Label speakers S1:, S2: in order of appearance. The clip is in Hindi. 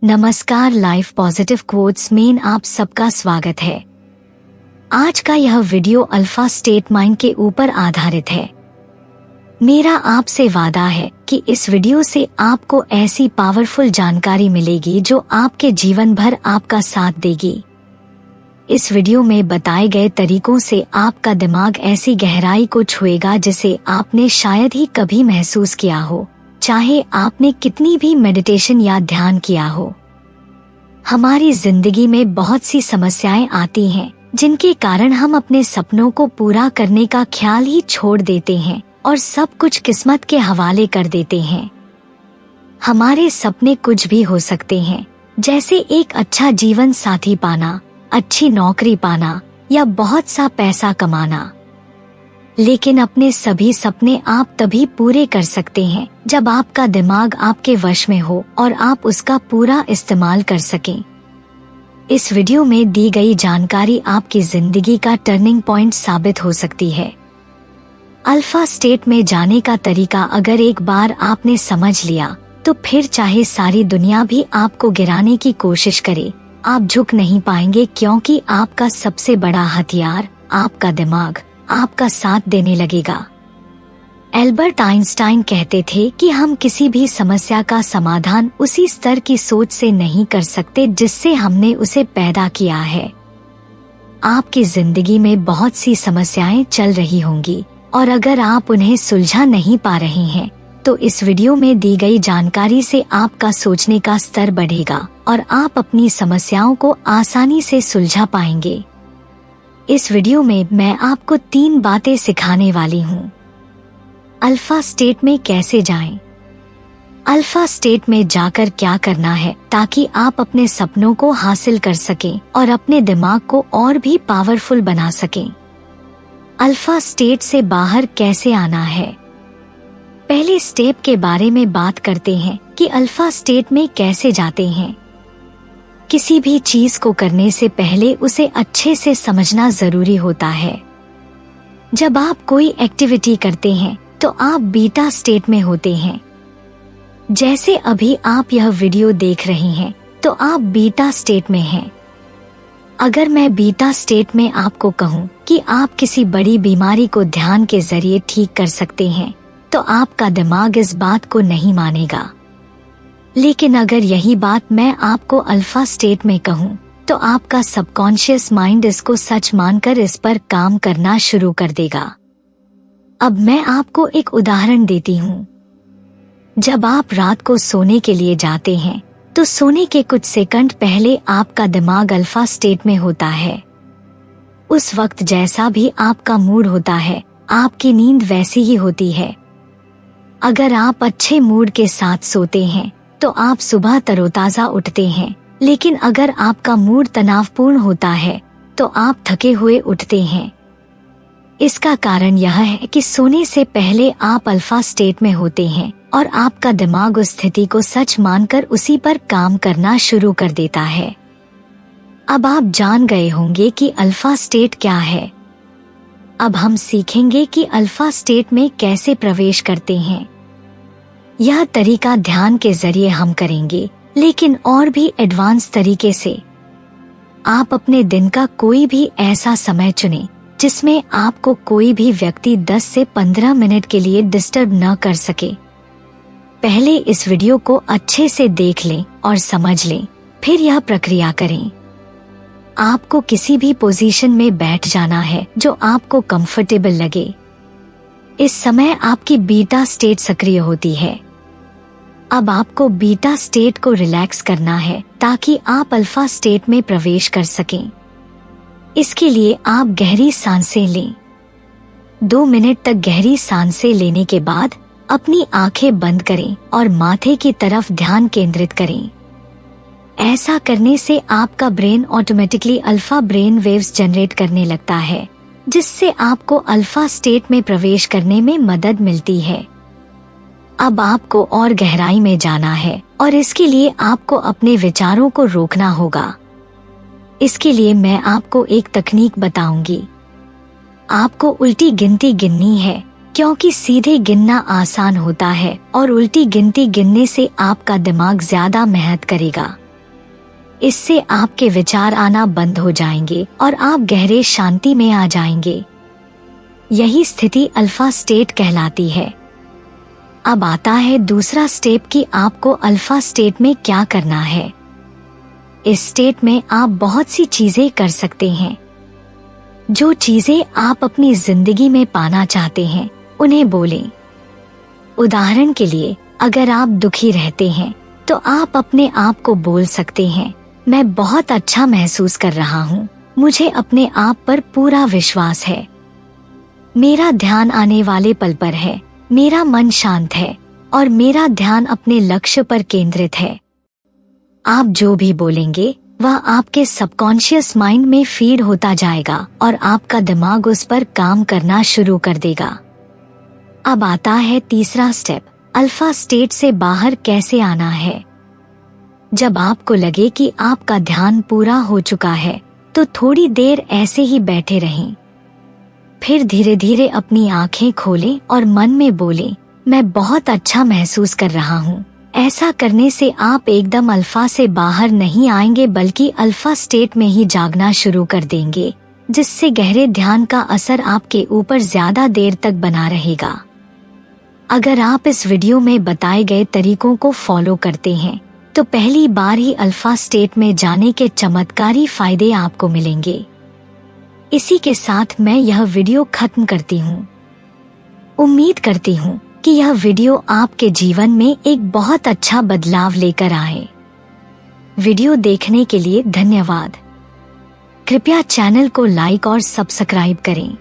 S1: नमस्कार, लाइफ पॉजिटिव कोट्स में आप सबका स्वागत है। आज का यह वीडियो अल्फा स्टेट माइंड के ऊपर आधारित है। मेरा आपसे वादा है कि इस वीडियो से आपको ऐसी पावरफुल जानकारी मिलेगी जो आपके जीवन भर आपका साथ देगी। इस वीडियो में बताए गए तरीकों से आपका दिमाग ऐसी गहराई को छुएगा जिसे आपने शायद ही कभी महसूस किया हो, चाहे आपने कितनी भी मेडिटेशन या ध्यान किया हो। हमारी जिंदगी में बहुत सी समस्याएं आती हैं जिनके कारण हम अपने सपनों को पूरा करने का ख्याल ही छोड़ देते हैं और सब कुछ किस्मत के हवाले कर देते हैं। हमारे सपने कुछ भी हो सकते हैं, जैसे एक अच्छा जीवन साथी पाना, अच्छी नौकरी पाना या बहुत सा पैसा कमाना। लेकिन अपने सभी सपने आप तभी पूरे कर सकते हैं जब आपका दिमाग आपके वश में हो और आप उसका पूरा इस्तेमाल कर सकें। इस वीडियो में दी गई जानकारी आपकी जिंदगी का टर्निंग पॉइंट साबित हो सकती है। अल्फा स्टेट में जाने का तरीका अगर एक बार आपने समझ लिया तो फिर चाहे सारी दुनिया भी आपको गिराने की कोशिश करे, आप झुक नहीं पाएंगे, क्योंकि आपका सबसे बड़ा हथियार आपका दिमाग आपका साथ देने लगेगा। एल्बर्ट आइंस्टाइन कहते थे कि हम किसी भी समस्या का समाधान उसी स्तर की सोच से नहीं कर सकते जिससे हमने उसे पैदा किया है। आपकी जिंदगी में बहुत सी समस्याएं चल रही होंगी और अगर आप उन्हें सुलझा नहीं पा रहे हैं तो इस वीडियो में दी गई जानकारी से आपका सोचने का स्तर बढ़ेगा और आप अपनी समस्याओं को आसानी से सुलझा पाएंगे। इस वीडियो में मैं आपको 3 बातें सिखाने वाली हूँ। अल्फा स्टेट में कैसे जाएं? अल्फा स्टेट में जाकर क्या करना है ताकि आप अपने सपनों को हासिल कर सकें और अपने दिमाग को और भी पावरफुल बना सकें। अल्फा स्टेट से बाहर कैसे आना है? पहले स्टेप के बारे में बात करते हैं कि अल्फा स्टेट में कैसे जाते हैं। किसी भी चीज को करने से पहले उसे अच्छे से समझना जरूरी होता है। जब आप कोई एक्टिविटी करते हैं तो आप बीटा स्टेट में होते हैं। जैसे अभी आप यह वीडियो देख रहे हैं तो आप बीटा स्टेट में हैं। अगर मैं बीटा स्टेट में आपको कहूँ कि आप किसी बड़ी बीमारी को ध्यान के जरिए ठीक कर सकते हैं तो आपका दिमाग इस बात को नहीं मानेगा। लेकिन अगर यही बात मैं आपको अल्फा स्टेट में कहूँ तो आपका सबकॉन्शियस माइंड इसको सच मानकर इस पर काम करना शुरू कर देगा। अब मैं आपको एक उदाहरण देती हूँ। जब आप रात को सोने के लिए जाते हैं तो सोने के कुछ सेकंड पहले आपका दिमाग अल्फा स्टेट में होता है। उस वक्त जैसा भी आपका मूड होता है, आपकी नींद वैसी ही होती है। अगर आप अच्छे मूड के साथ सोते हैं तो आप सुबह तरोताजा उठते हैं, लेकिन अगर आपका मूड तनावपूर्ण होता है तो आप थके हुए उठते हैं। इसका कारण यह है कि सोने से पहले आप अल्फा स्टेट में होते हैं और आपका दिमाग उस स्थिति को सच मानकर उसी पर काम करना शुरू कर देता है। अब आप जान गए होंगे कि अल्फा स्टेट क्या है। अब हम सीखेंगे कि अल्फा स्टेट में कैसे प्रवेश करते हैं। यह तरीका ध्यान के जरिए हम करेंगे, लेकिन और भी एडवांस तरीके से। आप अपने दिन का कोई भी ऐसा समय चुनें जिसमें आपको कोई भी व्यक्ति 10 से 15 मिनट के लिए डिस्टर्ब न कर सके। पहले इस वीडियो को अच्छे से देख लें और समझ लें, फिर यह प्रक्रिया करें। आपको किसी भी पोजीशन में बैठ जाना है जो आपको कंफर्टेबल लगे। इस समय आपकी बीटा स्टेट सक्रिय होती है। अब आपको बीटा स्टेट को रिलैक्स करना है ताकि आप अल्फा स्टेट में प्रवेश कर सकें। इसके लिए आप गहरी सांसें लें। 2 मिनट तक गहरी सांसें लेने के बाद अपनी आंखें बंद करें और माथे की तरफ ध्यान केंद्रित करें। ऐसा करने से आपका brain automatically alpha brain waves generate करने लगता है, जिससे आपको अल्फा स्टेट में प्रवेश करने में मदद मिलती है। अब आपको और गहराई में जाना है और इसके लिए आपको अपने विचारों को रोकना होगा। इसके लिए मैं आपको एक तकनीक बताऊंगी। आपको उल्टी गिनती गिननी है, क्योंकि सीधे गिनना आसान होता है और उल्टी गिनती गिनने से आपका दिमाग ज्यादा मेहनत करेगा। इससे आपके विचार आना बंद हो जाएंगे और आप गहरे शांति में आ जाएंगे। यही स्थिति अल्फा स्टेट कहलाती है। अब आता है दूसरा स्टेप कि आपको अल्फा स्टेट में क्या करना है। इस स्टेट में आप बहुत सी चीजें कर सकते हैं। जो चीजें आप अपनी जिंदगी में पाना चाहते हैं उन्हें बोलें। उदाहरण के लिए, अगर आप दुखी रहते हैं तो आप अपने आप को बोल सकते हैं, मैं बहुत अच्छा महसूस कर रहा हूँ, मुझे अपने आप पर पूरा विश्वास है, मेरा ध्यान आने वाले पल पर है, मेरा मन शांत है और मेरा ध्यान अपने लक्ष्य पर केंद्रित है। आप जो भी बोलेंगे वह आपके सबकॉन्शियस माइंड में फीड होता जाएगा और आपका दिमाग उस पर काम करना शुरू कर देगा। अब आता है तीसरा स्टेप, अल्फा स्टेट से बाहर कैसे आना है। जब आपको लगे कि आपका ध्यान पूरा हो चुका है तो थोड़ी देर ऐसे ही बैठे रहें। फिर धीरे धीरे अपनी आंखें खोलें और मन में बोलें, मैं बहुत अच्छा महसूस कर रहा हूँ। ऐसा करने से आप एकदम अल्फा से बाहर नहीं आएंगे बल्कि अल्फा स्टेट में ही जागना शुरू कर देंगे, जिससे गहरे ध्यान का असर आपके ऊपर ज्यादा देर तक बना रहेगा। अगर आप इस वीडियो में बताए गए तरीकों को फॉलो करते हैं तो पहली बार ही अल्फा स्टेट में जाने के चमत्कारी फायदे आपको मिलेंगे। इसी के साथ मैं यह वीडियो खत्म करती हूँ। उम्मीद करती हूँ कि यह वीडियो आपके जीवन में एक बहुत अच्छा बदलाव लेकर आए। वीडियो देखने के लिए धन्यवाद। कृपया चैनल को लाइक और सब्सक्राइब करें।